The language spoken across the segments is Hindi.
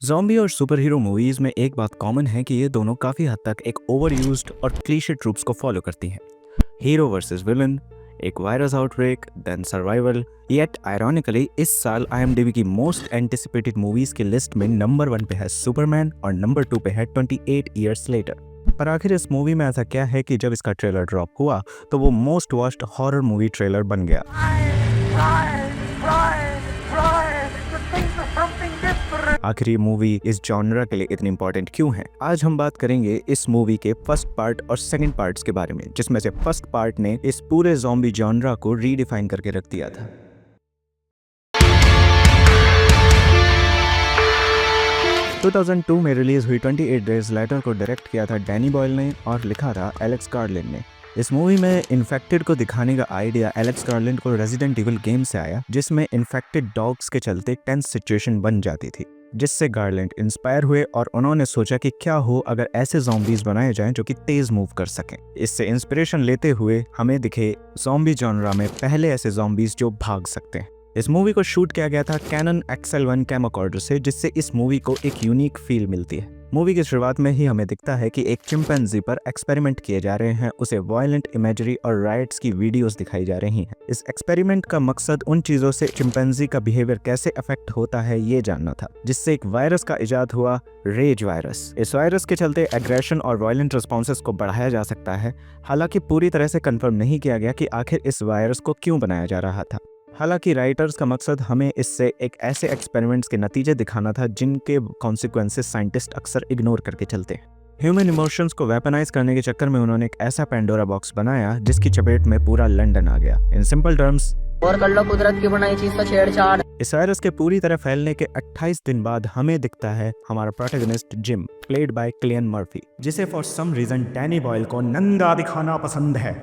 ज़ॉम्बी और सुपर हीरो मूवीज में एक बात कॉमन है कि ये दोनों काफी हद तक एक ओवर यूज्ड और क्लीशे ट्रूप्स को फॉलो करती हैं। हीरो वर्सेस विलन, एक virus outbreak, then survival. Yet ironically इस साल IMDb की मोस्ट एंटिसिपेटेड मूवीज की लिस्ट में नंबर 1 पे है सुपरमैन और नंबर 2 पे है 28 ईयर्स लेटर। पर आखिर इस मूवी में ऐसा क्या है कि जब इसका ट्रेलर ड्रॉप हुआ तो वो most watched horror movie trailer बन गया। आखिर ये मूवी इस जॉनरा के लिए इतनी इंपॉर्टेंट क्यों है? आज हम बात करेंगे इस मूवी के फर्स्ट पार्ट और सेकंड पार्ट्स के बारे में, जिसमें से फर्स्ट पार्ट ने इस पूरे ज़ॉम्बी जॉनरा को रीडिफाइन करके रख दिया था। तो 2002 में रिलीज हुई 28 डेज लेटर को डायरेक्ट किया था डैनी बॉयल ने और लिखा था एलेक्स गार्लैंड ने। इस मूवी में इन्फेक्टेड को दिखाने का आइडिया एलेक्स गार्लैंड को रेजिडेंट इविल गेम से आया, जिसमें इन्फेक्टेड डॉग्स के चलते टेंस सिचुएशन बन जाती थी, जिससे गार्लैंड इंस्पायर हुए और उन्होंने सोचा कि क्या हो अगर ऐसे ज़ॉम्बीज बनाए जाएं जो कि तेज मूव कर सकें। इससे इंस्पिरेशन लेते हुए हमें दिखे ज़ॉम्बी जॉनरा में पहले ऐसे ज़ॉम्बीज जो भाग सकते हैं। इस मूवी को शूट किया गया था कैनन XL1 कैमोकॉर्डर से, जिससे इस मूवी को एक यूनिक फील मिलती है। मूवी की शुरुआत में ही हमें दिखता है कि एक चिंपैंजी पर एक्सपेरिमेंट किए जा रहे हैं, उसे वायलेंट इमेजरी और राइट्स की वीडियोस दिखाई जा रही हैं। इस एक्सपेरिमेंट का मकसद उन चीज़ों से चिंपैंजी का बिहेवियर कैसे अफेक्ट होता है ये जानना था, जिससे एक वायरस का इजाद हुआ, रेज वायरस। इस वायरस के चलते एग्रेशन और वायलेंट रिस्पॉन्सेस को बढ़ाया जा सकता है। हालांकि पूरी तरह से कंफर्म नहीं किया गया कि आखिर इस वायरस को क्यों बनाया जा रहा था। हालांकि राइटर्स का मकसद हमें इससे एक ऐसे एक्सपेरिमेंट्स के नतीजे दिखाना था जिनके कॉन्सिक्वेंसेस साइंटिस्ट अक्सर इग्नोर करके चलते हैं। ह्यूमन इमोशंस को वेपनाइज करने के चक्कर में उन्होंने एक ऐसा पेंडोरा बॉक्स बनाया जिसकी चपेट में पूरा लंदन आ गया। इन सिंपल टर्म्स, और कर लो कुदरत की बनाई चीज तो छेड़छाड़। इस वायरस के पूरी तरह फैलने के 28 दिन बाद हमें दिखता है हमारा protagonist Jim, played by Cillian Murphy, जिसे for some reason Danny Boyle को नंगा दिखाना पसंद है।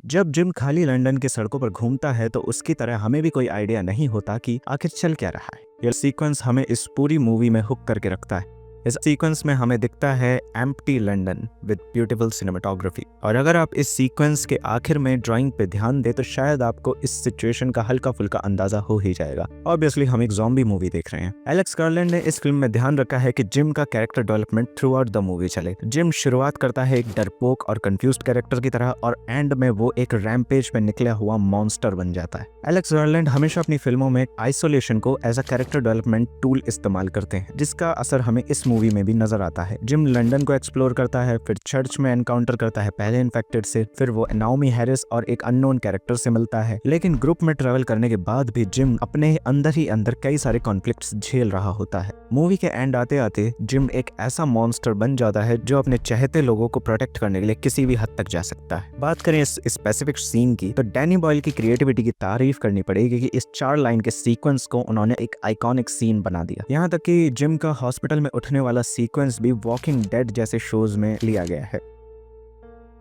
जब जिम खाली लंदन के सड़कों पर घूमता है तो उसकी तरह हमें भी कोई आइडिया नहीं होता कि आखिर चल क्या रहा है। यह सीक्वेंस हमें इस पूरी मूवी में हुक करके रखता है। इस सीक्वेंस में हमें दिखता है empty London with beautiful cinematography. और अगर आप इस सीक्वेंस के आखिर में ड्राइंग पे ध्यान दें तो शायद आपको इस सिचुएशन का हल्का फुल्का अंदाजा हो ही जाएगा। ऑब्वियसली हम एक ज़ॉम्बी मूवी देख रहे हैं। एलेक्स गार्लैंड ने इस फिल्म में ध्यान रखा है कि जिम का character development through out the movie चले। जिम शुरुआत करता है एक डरपोक और कंफ्यूज्ड कैरेक्टर की तरह और एंड में वो एक रैम्पेज में निकला हुआ मॉन्स्टर बन जाता है। एलेक्स गार्लैंड हमेशा अपनी फिल्मों में आइसोलेशन को as a character development tool इस्तेमाल करते हैं, जिसका असर हमें इस मूवी में भी नजर आता है। जिम लंदन को एक्सप्लोर करता है, फिर चर्च में एनकाउंटर करता है पहले इन्फेक्टेड से, फिर वो नाओमी हैरिस और एक अननोन कैरेक्टर से मिलता है। लेकिन ग्रुप में ट्रैवल करने के बाद भी जिम अपने अंदर ही अंदर कई सारे कॉन्फ्लिक्ट्स झेल रहा होता है। मूवी के एंड आते आते जिम एक ऐसा मॉन्स्टर बन जाता है जो अपने चाहते लोगों को प्रोटेक्ट करने के लिए किसी भी हद तक जा सकता है। बात करें इस स्पेसिफिक सीन की तो डैनी बॉयल की क्रिएटिविटी की तारीफ करनी पड़ेगी कि इस 4 लाइन के सीक्वेंस को उन्होंने एक आइकॉनिक सीन बना दिया। यहाँ तक कि जिम का हॉस्पिटल में उठने वाला सीक्वेंस भी वॉकिंग डेड जैसे शोज में लिया गया है।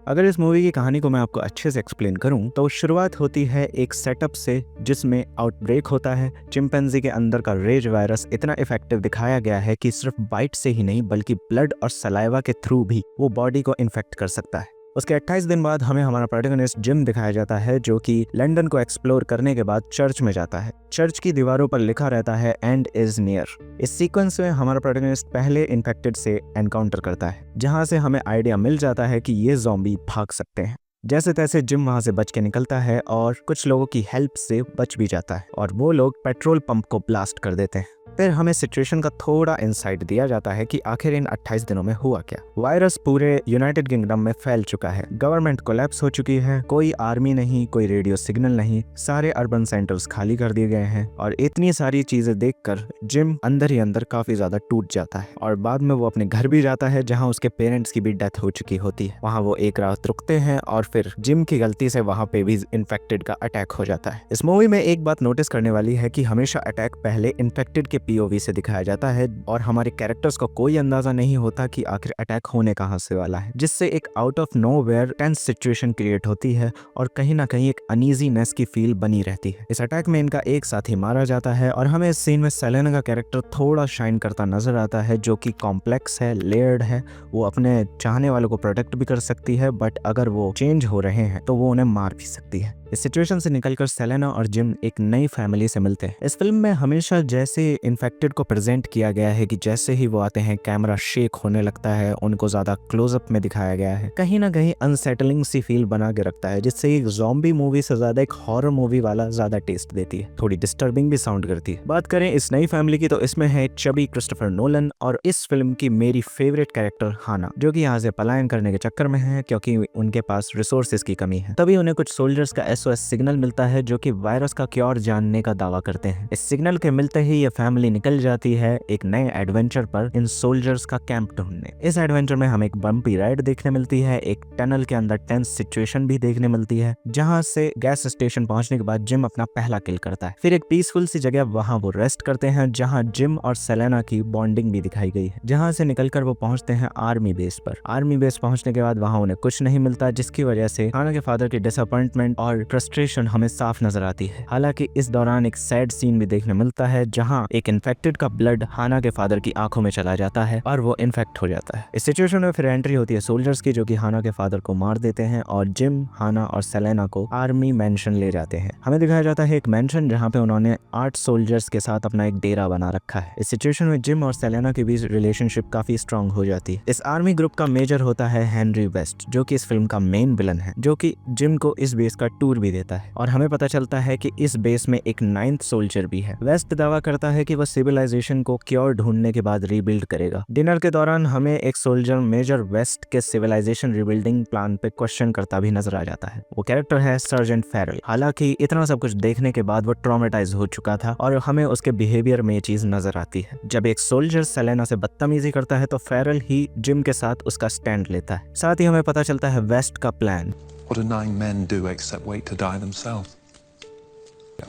अगर इस मूवी की कहानी को मैं आपको अच्छे से एक्सप्लेन करूं तो शुरुआत होती है एक सेटअप से जिसमें आउटब्रेक होता है। चिंपैंजी के अंदर का रेज वायरस इतना इफेक्टिव दिखाया गया है कि सिर्फ बाइट से ही नहीं बल्कि ब्लड और सलाइवा के थ्रू भी वो बॉडी को इन्फेक्ट कर सकता है। उसके 28 दिन बाद हमें हमारा प्रोटैगनिस्ट जिम दिखाया जाता है, जो कि लंदन को एक्सप्लोर करने के बाद चर्च में जाता है। चर्च की दीवारों पर लिखा रहता है एंड इज नियर। इस सीक्वेंस में हमारा प्रोटैगनिस्ट पहले इन्फेक्टेड से एनकाउंटर करता है, जहां से हमें आइडिया मिल जाता है कि ये ज़ॉम्बी भाग सकते हैं। जैसे तैसे जिम वहां से बच के निकलता है और कुछ लोगों की हेल्प से बच भी जाता है और वो लोग पेट्रोल पंप को ब्लास्ट कर देते हैं। फिर हमें सिचुएशन का थोड़ा इंसाइट दिया जाता है कि आखिर इन 28 दिनों में हुआ क्या। वायरस पूरे यूनाइटेड किंगडम में फैल चुका है, गवर्नमेंट कोलैप्स हो चुकी है, कोई आर्मी नहीं, कोई रेडियो सिग्नल नहीं, सारे अर्बन सेंटर्स खाली कर दिए गए हैं। और इतनी सारी चीजें देखकर जिम अंदर ही अंदर काफी ज्यादा टूट जाता है और बाद में वो अपने घर भी जाता है जहाँ उसके पेरेंट्स की भी डेथ हो चुकी होती है। वहाँ वो एक रात रुकते हैं और फिर जिम की गलती से वहाँ पे भी इन्फेक्टेड का अटैक हो जाता है। इस मूवी में एक बात नोटिस करने वाली है कि हमेशा अटैक पहले इन्फेक्टेड के POV से दिखाया जाता है और हमारे कैरेक्टर्स को कोई अंदाजा नहीं होता कि आखिर अटैक होने कहां से वाला है, जिससे एक out of nowhere tense situation create होती है और कहीं ना कहीं एक अनईजीनेस की फील बनी रहती है। इस अटैक में इनका एक साथी मारा जाता है और हमें इस सीन में सेलेना का कैरेक्टर थोड़ा शाइन करता नजर आता है, जो कि कॉम्प्लेक्स है, लेयर्ड है। वो अपने चाहने वालों को प्रोटेक्ट भी कर सकती है, बट अगर वो चेंज हो रहे हैं तो वो उन्हें मार भी सकती है। इस सिचुएशन से निकलकर सेलेना और जिम एक नई फैमिली से मिलते हैं। इस फिल्म में हमेशा जैसे इन्फेक्टेड को प्रेजेंट किया गया है कि जैसे ही वो आते हैं कैमरा शेक होने लगता है, उनको ज्यादा क्लोजअप में दिखाया गया है, कहीं ना कहीं अनसेटलिंग सी फील बना के रखता है, जिससे एक ज़ॉम्बी मूवी से ज्यादा एक हॉरर मूवी वाला ज्यादा टेस्ट देती है, थोड़ी डिस्टर्बिंग भी साउंड करती है। बात करें इस नई फैमिली की तो इसमें है चबी क्रिस्टोफर नोलन और इस फिल्म की मेरी फेवरेट कैरेक्टर हाना, जो कि यहाँ से पलायन करने के चक्कर में है क्योंकि उनके पास रिसोर्सेज की कमी है। तभी उन्हें कुछ सोल्जर्स का SOS सिग्नल मिलता है जो कि वायरस का क्योर जानने का दावा करते हैं। इस सिग्नल के मिलते ही ये फैमिली निकल जाती है एक नए एडवेंचर पर इन सोल्जर्स का कैंप ढूंढने। इस एडवेंचर में हमें एक बम्पी राइड देखने मिलती है, एक टनल के अंदर टेंस सिचुएशन भी देखने मिलती है, जहां से गैस स्टेशन पहुंचने के बाद जिम अपना पहला किल करता है। फिर एक पीसफुल सी जगह वहां वो रेस्ट करते हैं, जहां जिम और सेलेना की बॉन्डिंग भी दिखाई गई है। जहां से निकलकर वो पहुंचते हैं आर्मी बेस पर। आर्मी बेस पहुंचने के बाद वहां उन्हें कुछ नहीं मिलता, जिसकी वजह से हाना के फादर की डिसअपॉइंटमेंट और फ्रस्ट्रेशन हमें साफ नजर आती है। हालांकि इस दौरान एक सैड सीन भी देखने मिलता है, जहां एक इन्फेक्टेड का ब्लड हाना के फादर की आंखों में चला जाता है और वो इन्फेक्ट हो जाता है। इस सिचुएशन में फिर एंट्री होती है सोल्जर्स की, जो कि हाना के फादर को मार देते हैं और जिम, हाना और सेलेना को आर्मी मेंशन ले जाते हैं। हमें दिखाया जाता है एक मेंशन जहां पे उन्होंने 8 सोल्जर्स के साथ अपना एक डेरा बना रखा है। इस सिचुएशन में जिम और सेलेना के बीच रिलेशनशिप काफी स्ट्रांग हो जाती है। इस आर्मी ग्रुप का मेजर होता है हेनरी वेस्ट, जो कि इस फिल्म का मेन विलन है, जो कि जिम को इस बेस का टूर भी देता है और हमें पता चलता है कि इस बेस में एक 9th सोल्जर भी है। वेस्ट दावा करता है कि वह सिविलाइजेशन को क्योर ढूंढने के बाद रीबिल्ड करेगा। डिनर के दौरान हमें एक सोल्जर मेजर वेस्ट के सिविलाइजेशन रिबिल्डिंग प्लान पे क्वेश्चन करता भी नजर आ जाता है। वो कैरेक्टर है सर्जेंट फेरल। हालांकि इतना सब कुछ देखने के बाद वो ट्रॉमेटाइज हो चुका था और हमें उसके बिहेवियर में ये चीज नजर आती है। जब एक सोल्जर सेलेना से बदतमीजी करता है तो फेरल ही जिम के साथ उसका स्टैंड लेता है। साथ ही हमें पता चलता है वेस्ट का plan. What do 9 men do except wait to die themselves?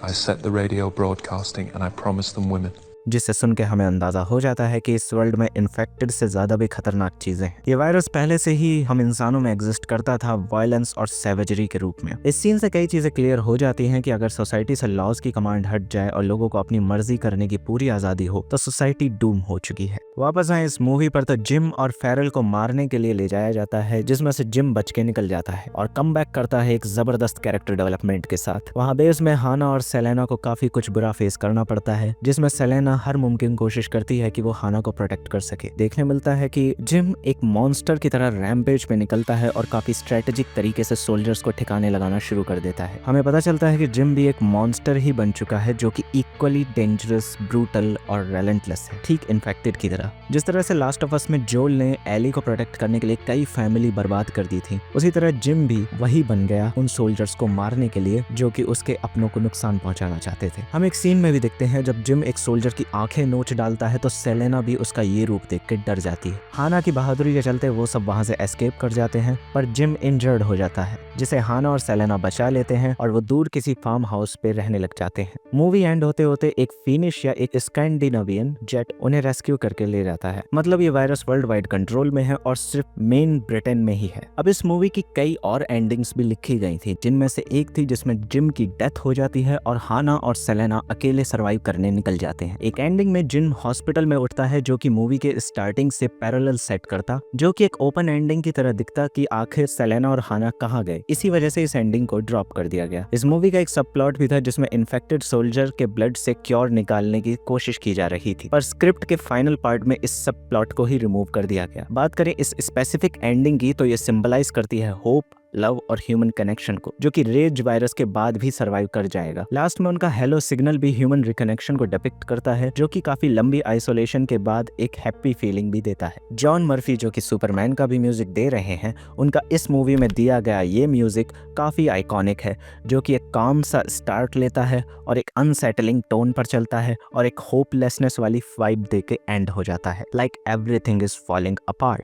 I set the radio broadcasting and I promised them women. जिससे सुन के हमें अंदाजा हो जाता है कि इस वर्ल्ड में इन्फेक्टेड से ज्यादा भी खतरनाक चीजें हैं। ये वायरस पहले से ही हम इंसानों में एग्जिस्ट करता था, वायलेंस और सैवेजरी के रूप में। इस सीन से कई चीजें क्लियर हो जाती हैं कि अगर सोसाइटी से लॉज की कमांड हट जाए और लोगों को अपनी मर्जी करने की पूरी आजादी हो तो सोसाइटी डूम हो चुकी है। वापस आए इस मूवी पर तो जिम और फेरल को मारने के लिए ले जाया जाता है, जिसमें से जिम बच के निकल जाता है और कम बैक करता है एक जबरदस्त कैरेक्टर डेवलपमेंट के साथ। वहाँ बेस में हाना और सेलेना को काफी कुछ बुरा फेस करना पड़ता है, जिसमें सेलेना हर मुमकिन कोशिश करती है कि वो हाना को प्रोटेक्ट कर सके। देखने मिलता है कि जिम एक मॉन्स्टर की तरह रैम्पेज पे निकलता है और काफी स्ट्रेटेजिक तरीके से सोल्जर्स को ठिकाने लगाना शुरू कर देता है। हमें पता चलता है कि जिम भी एक मॉन्स्टर ही बन चुका है, जो कि इक्वली डेंजरस, ब्रूटल और रेलेंटलेस है, ठीक इन्फेक्टेड की तरह। जिस तरह से लास्ट ऑफ अस में जोल ने एली को प्रोटेक्ट करने के लिए कई फैमिली बर्बाद कर दी थी, उसी तरह जिम भी वही बन गया उन सोल्जर्स को मारने के लिए जो कि उसके अपनों को नुकसान पहुंचाना चाहते थे। हम एक सीन में भी देखते हैं जब जिम एक सोल्जर की आंखें नोच डालता है तो सेलेना भी उसका ये रूप देख के डर जाती है। हाना की बहादुरी के चलते वो सब वहां से एस्केप कर जाते हैं, पर जिम इंजर्ड हो जाता है, जिसे हाना और सेलेना बचा लेते हैं और वो दूर किसी फार्म हाउस पे रहने लग जाते हैं। मूवी एंड होते होते एक फिनिश या एक स्कैंडिनेवियन जेट उन्हें रेस्क्यू करके ले जाता है। मतलब ये वायरस वर्ल्ड वाइड कंट्रोल में है और सिर्फ मेन ब्रिटेन में ही है। अब इस मूवी की कई और एंडिंग्स भी लिखी गई थी, जिनमें से एक थी जिसमें जिम की डेथ हो जाती है और हाना और सेलेना अकेले सर्वाइव करने निकल जाते हैं। एक एंडिंग में जिम हॉस्पिटल में उठता है, जो कि मूवी के स्टार्टिंग से पैरेलल सेट करता, जो कि एक ओपन एंडिंग की तरह दिखता कि आखिर सेलेना और हाना कहाँ गए। इसी वजह से इस एंडिंग को ड्रॉप कर दिया गया। इस मूवी का एक सब प्लॉट भी था जिसमें इन्फेक्टेड सोल्जर के ब्लड से क्योर निकालने की कोशिश की जा रही थी, पर स्क्रिप्ट के फाइनल पार्ट में इस सब प्लॉट को ही रिमूव कर दिया गया। बात करें इस स्पेसिफिक एंडिंग की तो ये सिंबलाइज करती है होप, लव और ह्यूमन कनेक्शन को, जो कि रेज वायरस के बाद भी सरवाइव कर जाएगा। लास्ट में उनका हेलो सिग्नल भी ह्यूमन रिकनेक्शन को डिपिक्ट करता है, जो कि काफी लंबी आइसोलेशन के बाद एक हैप्पी फीलिंग भी देता है। जॉन मर्फी, जो कि सुपरमैन का भी म्यूजिक दे रहे हैं, उनका इस मूवी में दिया गया ये म्यूजिक काफी आइकॉनिक है, जो कि एक काम सा स्टार्ट लेता है और एक अनसेटलिंग टोन पर चलता है और एक होपलेसनेस वाली वाइब दे के एंड हो जाता है, like everything is falling apart.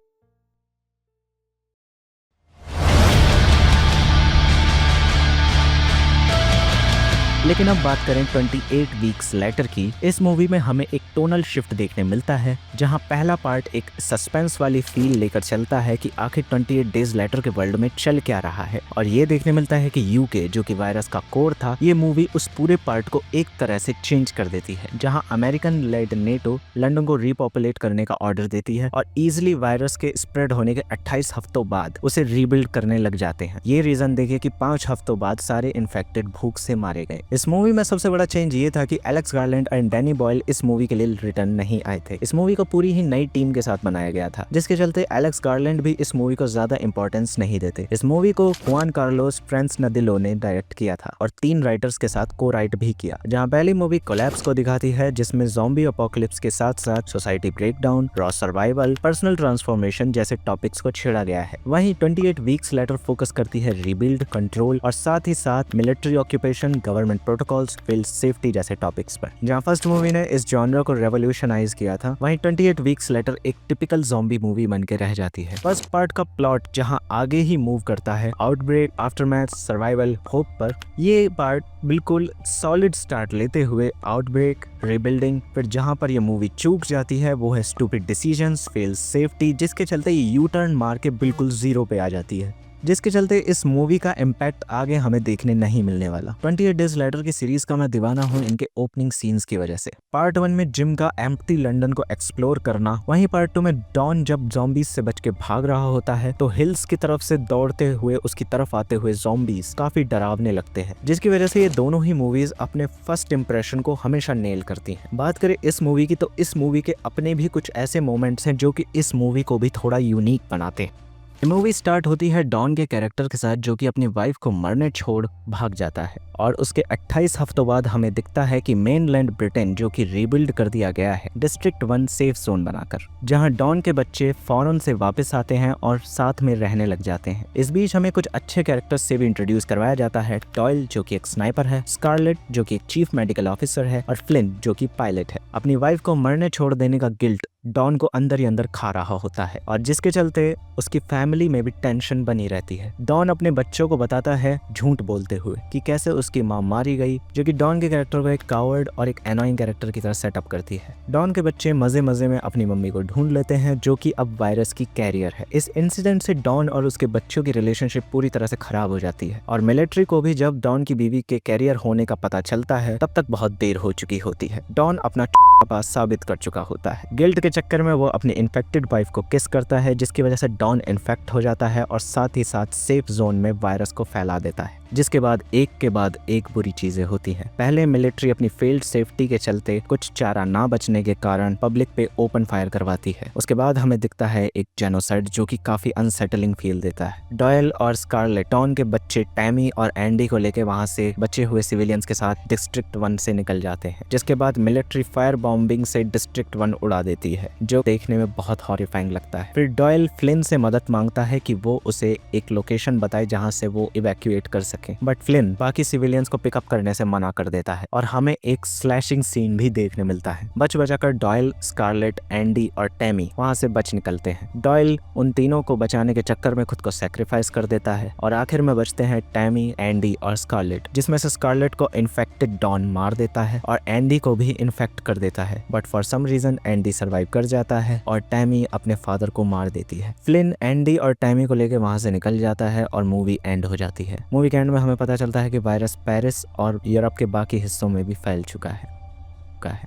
लेकिन अब बात करें 28 वीक्स लेटर की। इस मूवी में हमें एक टोनल शिफ्ट देखने मिलता है, जहां पहला पार्ट एक सस्पेंस वाली फील लेकर चलता है कि आखिर 28 डेज लेटर के वर्ल्ड में चल क्या रहा है, और ये देखने मिलता है कि यूके जो कि वायरस का कोर था, ये मूवी उस पूरे पार्ट को एक तरह से चेंज कर देती है, जहां अमेरिकन लेड नेटो लंदन को रिपॉपुलेट करने का ऑर्डर देती है और इजिली वायरस के स्प्रेड होने के 28 हफ्तों बाद उसे रीबिल्ड करने लग जाते हैं। ये रीजन देखिए कि 5 हफ्तों बाद सारे इन्फेक्टेड भूख से मारे गए। इस मूवी में सबसे बड़ा चेंज ये था कि Alex garland and Danny Boyle इस मूवी के लिए रिटर्न नहीं आए थे। इस मूवी को पूरी ही नई टीम के साथ बनाया गया था, जिसके चलते एलेक्स गार्लैंड भी इस मूवी को ज्यादा इंपॉर्टेंस नहीं देते। इस मूवी को जुआन कार्लोस फ्रेंसनदिलो ने डायरेक्ट किया था और 3 राइटर्स के साथ को राइट भी किया। जहां पहली मूवी कोलैप्स को दिखाती है, जिसमें ज़ॉम्बी अपोकलिप्स के साथ साथ society breakdown, raw survival, personal transformation जैसे टॉपिक्स को छेड़ा गया है। वहीं 28 वीक्स लेटर फोकस करती है रीबिल्ड, कंट्रोल और साथ ही साथ military occupation, government protocols, field safety जैसे टॉपिक्स पर। जहां फर्स्ट मूवी ने इस जॉनर को रेवोल्यूशनाइज किया था, वहीं 28 वीक्स लेटर एक टिपिकल ज़ॉम्बी मूवी बन के रह जाती है। फर्स्ट पार्ट का प्लॉट जहां आगे ही मूव करता है आउटब्रेक, आफ्टरमैथ, सर्वाइवल, होप पर, ये पार्ट बिल्कुल सॉलिड स्टार्ट लेते हुए आउटब्रेक, रिबिल्डिंग, फिर जहां पर ये मूवी चूक जाती है वो है स्टूपिड डिसीजंस, फेल सेफ्टी, जिसके चलते ये यू टर्न मार के बिल्कुल जीरो पे आ जाती है, जिसके चलते इस मूवी का इम्पैक्ट आगे हमें देखने नहीं मिलने वाला। 28 डेज लेटर की सीरीज का मैं दीवाना हूँ इनके ओपनिंग सीन्स की वजह से। पार्ट 1 में जिम का एम्प्टी लंदन को एक्सप्लोर करना, वहीं पार्ट 2 में डॉन जब ज़ॉम्बीज से बच के भाग रहा होता है तो हिल्स की तरफ से दौड़ते हुए उसकी तरफ आते हुए ज़ॉम्बीज काफी डरावने लगते हैं, जिसकी वजह से ये दोनों ही मूवीज अपने फर्स्ट इंप्रेशन को हमेशा नेल करती हैं। बात करें इस मूवी की, तो इस मूवी के अपने भी कुछ ऐसे मोमेंट्स हैं जो कि इस मूवी को भी थोड़ा यूनिक बनाते हैं। मूवी स्टार्ट होती है डॉन के कैरेक्टर के साथ, जो कि अपनी वाइफ को मरने छोड़ भाग जाता है, और उसके 28 हफ्तों बाद हमें दिखता है कि मेनलैंड ब्रिटेन जो कि रीबिल्ड कर दिया गया है डिस्ट्रिक्ट 1 सेफ जोन बनाकर, जहां डॉन के बच्चे फौरन से वापस आते हैं और साथ में रहने लग जाते हैं। इस बीच हमें कुछ अच्छे कैरेक्टर्स से भी इंट्रोड्यूस करवाया जाता है। डॉयल जो कि एक स्नाइपर है, स्कारलेट जो कि एक चीफ मेडिकल ऑफिसर है, और फ्लिन जो कि पायलट है। अपनी वाइफ को मरने छोड़ देने का गिल्ट डॉन को अंदर ही अंदर खा रहा होता है, और जिसके चलते उसकी फैमिली में भी टेंशन बनी रहती है। डॉन अपने बच्चों को बताता है झूठ बोलते हुए कि कैसे उसकी मां मारी गई, जो कि डॉन के कैरेक्टर को एक कावर्ड और एक एनोइंग कैरेक्टर की तरह सेटअप करती है। डॉन के बच्चे मजे मजे में अपनी मम्मी को ढूंढ लेते हैं, जो कि अब वायरस की कैरियर है। इस इंसिडेंट से डॉन और उसके बच्चों की रिलेशनशिप पूरी तरह से खराब हो जाती है, और मिलिट्री को भी जब डॉन की बीवी के कैरियर होने का पता चलता है तब तक बहुत देर हो चुकी होती है। डॉन अपना पास साबित कर चुका होता है। गिल्ट के चक्कर में वो अपनी इन्फेक्टेड वाइफ को किस करता है, जिसकी वजह से डॉन इन्फेक्ट हो जाता है और साथ ही साथ सेफ जोन में वायरस को फैला देता है, जिसके बाद एक बुरी चीजें होती हैं। पहले मिलिट्री अपनी फील्ड सेफ्टी के चलते कुछ चारा ना बचने के कारण पब्लिक पे ओपन फायर करवाती है। उसके बाद हमें दिखता है एक जेनोसाइड जो कि काफी अनसेटलिंग फील देता है। डॉयल और स्कारलेट डॉन के बच्चे टैमी और एंडी को लेके वहां से बचे हुए सिविलियंस के साथ डिस्ट्रिक्ट 1 से निकल जाते हैं, जिसके बाद मिलिट्री फायर बॉम्बिंग से डिस्ट्रिक्ट 1 उड़ा देती है, जो देखने में बहुत हॉरिफाइंग लगता है। फिर डॉयल फ्लिन से मदद मांगता है कि वो उसे एक लोकेशन बताए जहां से वो इवैक्यूएट कर सके, बट फ्लिन बाकी सिविलियंस को पिकअप करने से मना कर देता है, और हमें एक स्लैशिंग सीन भी देखने मिलता है। बच बचाकर डॉयल, स्कारलेट, एंडी और टैमी वहां से बच निकलते हैं। डॉयल उन तीनों को बचाने के चक्कर में खुद को सैक्रिफाइस कर देता है, और आखिर में बचते हैं टैमी, एंडी और स्कारलेट, जिसमें से स्कारलेट को इन्फेक्टेड डॉन मार देता है और एंडी को भी इन्फेक्ट कर देता है, but for some reason Andy survive कर जाता है और टैमी अपने फादर को मार देती है। फ्लिन एंडी और टैमी को लेकर वहां से निकल जाता है और मूवी एंड हो जाती है। मूवी के एंड में हमें पता चलता है कि वायरस पेरिस और यूरोप के बाकी हिस्सों में भी फैल चुका है।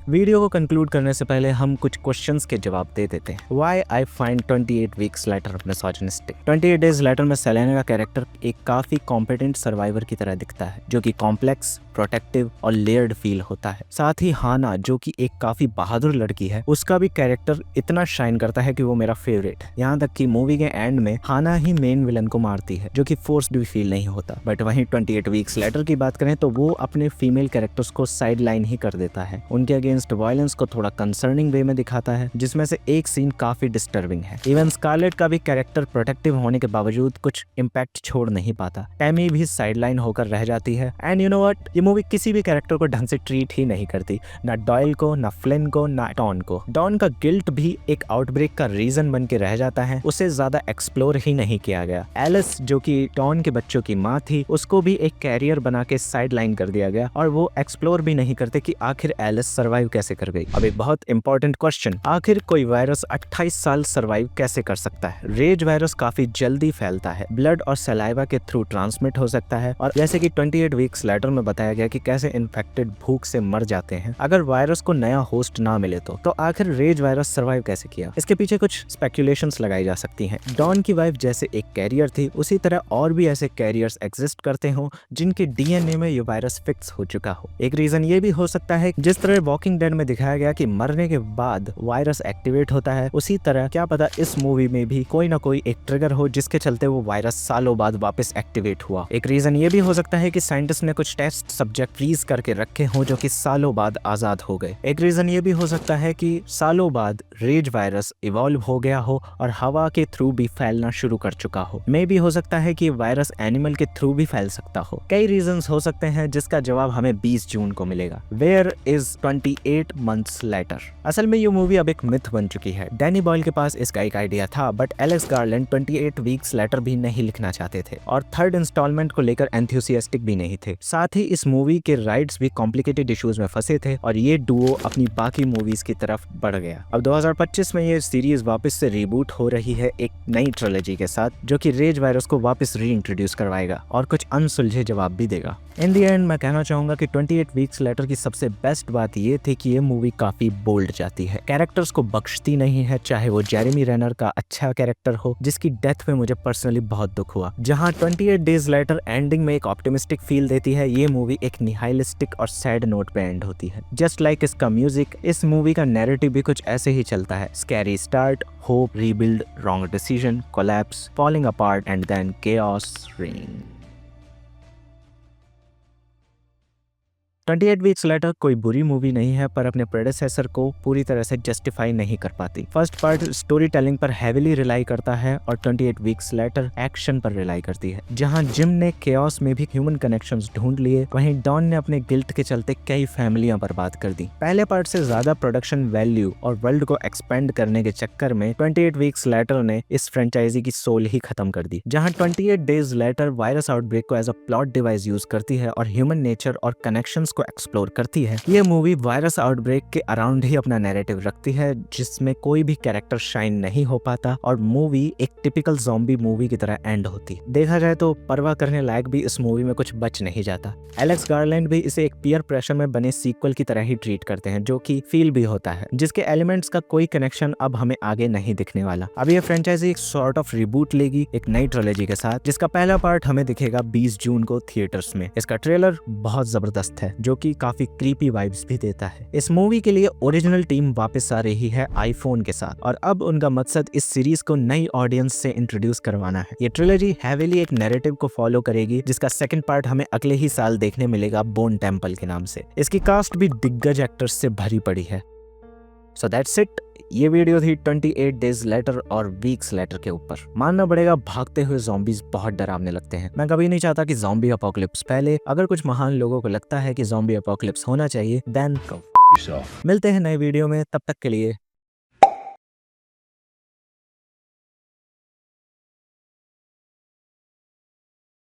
वीडियो को कंक्लूड करने से पहले हम कुछ क्वेश्चंस के जवाब दे देते हैं। Why I find 28 weeks later misogynistic? 28 days later में सेलेना का कैरेक्टर एक काफी कॉम्पिटेंट सर्वाइवर की तरह दिखता है, जो कि कॉम्प्लेक्स, प्रोटेक्टिव और लेयर्ड फील होता है। साथ ही हाना जो कि एक काफी बहादुर लड़की है, उसका भी कैरेक्टर इतना शाइन करता है कि वो मेरा फेवरेट है। यहाँ तक कि मूवी के एंड में हाना ही मेन विलन को मारती है, जो कि फोर्स्ड भी फील नहीं होता। बट वहीं 28 वीक्स लेटर की बात करें तो वो अपने फीमेल कैरेक्टर्स को साइड लाइन ही कर देता है। उनके अगेंस्ट वायलेंस को थोड़ा कंसर्निंग वे में दिखाता है, जिसमें से एक सीन काफी डिस्टर्बिंग है। इवन स्कारलेट का भी कैरेक्टर प्रोटेक्टिव होने के बावजूद कुछ इम्पैक्ट छोड़ नहीं पाता। टैमी भी साइड लाइन होकर रह जाती है। एंड यू नो व्हाट, ये मूवी किसी भी कैरेक्टर को ढंग से ट्रीट ही नहीं करती, ना डॉयल को, ना फ्लिन को, ना डॉन को। डॉन का गिल्ट भी एक आउटब्रेक का रीजन बन के रह जाता है, उसे ज्यादा एक्सप्लोर ही नहीं किया गया। एलिस जो कि डॉन के बच्चों की माँ थी, उसको भी एक कैरियर बना के साइड लाइन कर दिया गया और वो एक्सप्लोर भी नहीं करते कि आखिर एलिस सर्वाइव कैसे कर गई। अब एक बहुत इंपॉर्टेंट क्वेश्चन, आखिर कोई वायरस 28 साल सर्वाइव कैसे कर सकता है? रेज वायरस काफी जल्दी फैलता है, ब्लड और सलाइवा के थ्रू ट्रांसमिट हो सकता है, और जैसे कि 28 वीक्स लेटर में बताया गया कि कैसे इन्फेक्टेड भूख से मर जाते हैं अगर वायरस को नया होस्ट ना मिले तो आखिर रेज वायरस सर्वाइव कैसे किया? इसके पीछे कुछ स्पेकुलेशंस लगाई जा सकती हैं। डॉन की वाइफ जैसे एक कैरियर थी, उसी तरह और भी ऐसे कैरियर्स एग्जिस्ट करते हो जिनके डीएनए में ये वायरस फिक्स हो चुका हो। एक रीजन ये भी हो सकता है जिस तरह वॉकिंग डेड में दिखाया गया कि मरने के बाद वायरस एक्टिवेट होता है, उसी तरह क्या पता इस मूवी में भी कोई ना कोई एक ट्रिगर हो जिसके चलते वो वायरस सालों बाद वापस एक्टिवेट हुआ। एक रीजन ये भी हो सकता है कि साइंटिस्ट ने कुछ टेस्ट सब्जेक्ट फ्रीज करके रखे हो जो कि सालों बाद आजाद हो गए। एक रीजन ये भी हो सकता है कि सालों बाद रेज वायरस इवॉल्व हो गया हो और हवा के थ्रू भी फैलना शुरू कर चुका हो। मे भी हो सकता है कि वायरस एनिमल के थ्रू भी फैल सकता हो। कई रीजंस हो सकते हैं जिसका जवाब हमें 20 जून को मिलेगा। Where is 28 months later? असल में ये मूवी अब एक मिथ बन चुकी है। डैनी बॉयल के पास इसका एक आइडिया था, but Alex garland 28 weeks letter भी नहीं लिखना चाहते थे और थर्ड इंस्टॉलमेंट को लेकर एंथुसियास्टिक भी नहीं थे। साथ ही इस मूवी के राइट्स भी कॉम्प्लिकेटेड इश्यूज में फंसे थे और ये डुओ अपनी बाकी मूवीज की तरफ बढ़ गया। अब 2025 में ये सीरीज वापस से रीबूट हो रही है एक नई ट्रिलॉजी के साथ, जो कि रेज वायरस को वापस री इंट्रोड्यूस करवाएगा और कुछ अनसुलझे जवाब भी देगा। इन दी एंड मैं कहना चाहूंगा कि 28 वीक्स लेटर की सबसे बेस्ट बात ये थी कि ये मूवी काफी बोल्ड जाती है, कैरेक्टर्स को बख्शती नहीं है, चाहे वो जेरेमी रेनर का अच्छा कैरेक्टर हो जिसकी डेथ पे मुझे पर्सनली बहुत दुख हुआ। जहां 28 डेज लेटर एंडिंग में एक ऑप्टिमिस्टिक फील देती है, ये मूवी एक निहाइलिस्टिक और सैड नोट पे एंड होती है। जस्ट लाइक इसका म्यूजिक, इस मूवी का नैरेटिव भी कुछ ऐसे ही चलता है। Scary start, hope, rebuild, wrong decision, collapse, falling apart and then chaos reign. 28 weeks later कोई बुरी मूवी नहीं है, पर अपने प्रेडेसेसर को पूरी तरह से जस्टिफाई नहीं कर पाती। फर्स्ट पार्ट स्टोरी टेलिंग पर हेविली रिलाई करता है और 28 वीक्स लेटर एक्शन पर रिलाई करती है। जहां जिम ने केओस में भी ह्यूमन कनेक्शंस ढूंढ लिए, वहीं डॉन ने अपने गिल्ट के चलते कई फैमिलियां बर्बाद कर दी। पहले पार्ट से ज्यादा प्रोडक्शन वैल्यू और वर्ल्ड को एक्सपेंड करने के चक्कर में 28 वीक्स लेटर ने इस फ्रेंचाइजी की सोल ही खत्म कर दी। जहां 28 डेज लेटर वायरस आउटब्रेक को as a plot device use करती है और ह्यूमन नेचर और कनेक्शंस को एक्सप्लोर करती है, ये मूवी वायरस आउटब्रेक के अराउंड ही अपना नैरेटिव रखती है, जिसमें कोई भी कैरेक्टर शाइन नहीं हो पाता और मूवी एक टिपिकल ज़ॉम्बी मूवी की तरह एंड होती। देखा जाए तो परवाह करने लायक भी इस मूवी में कुछ बच नहीं जाता। एलेक्स गार्लैंड भी इसे एक पीयर प्रेशर में बने सीक्वल की तरह ही ट्रीट करते हैं, जो कि फील भी होता है, जिसके एलिमेंट्स का कोई कनेक्शन अब हमें आगे नहीं दिखने वाला। अब ये फ्रेंचाइजी एक सॉर्ट ऑफ रिबूट लेगी एक नई ट्रिलॉजी के साथ, जिसका पहला पार्ट हमें दिखेगा 20 जून को थिएटर्स में। इसका ट्रेलर बहुत जबरदस्त है, जो कि काफी क्रीपी वाइब्स भी देता है। इस मूवी के लिए ओरिजिनल टीम वापस आ रही है आईफोन के साथ, और अब उनका मकसद इस सीरीज को नई ऑडियंस से इंट्रोड्यूस करवाना है। ये ट्रिलॉजी हैवीली एक नैरेटिव को फॉलो करेगी, जिसका सेकंड पार्ट हमें अगले ही साल देखने मिलेगा बोन टेम्पल के नाम से। इसकी कास्ट भी दिग्गज एक्टर्स से भरी पड़ी है। So that's it. ये वीडियो थी 28 डेज लेटर और वीक्स लेटर के ऊपर। मानना पड़ेगा भागते हुए ज़ॉम्बीज बहुत डरावने लगते हैं। मैं कभी नहीं चाहता कि ज़ॉम्बी अपोकलिप्स फैले। अगर कुछ महान लोगों को लगता है कि ज़ॉम्बी अपोकलिप्स होना चाहिए, देन मिलते हैं नए वीडियो में। तब तक के लिए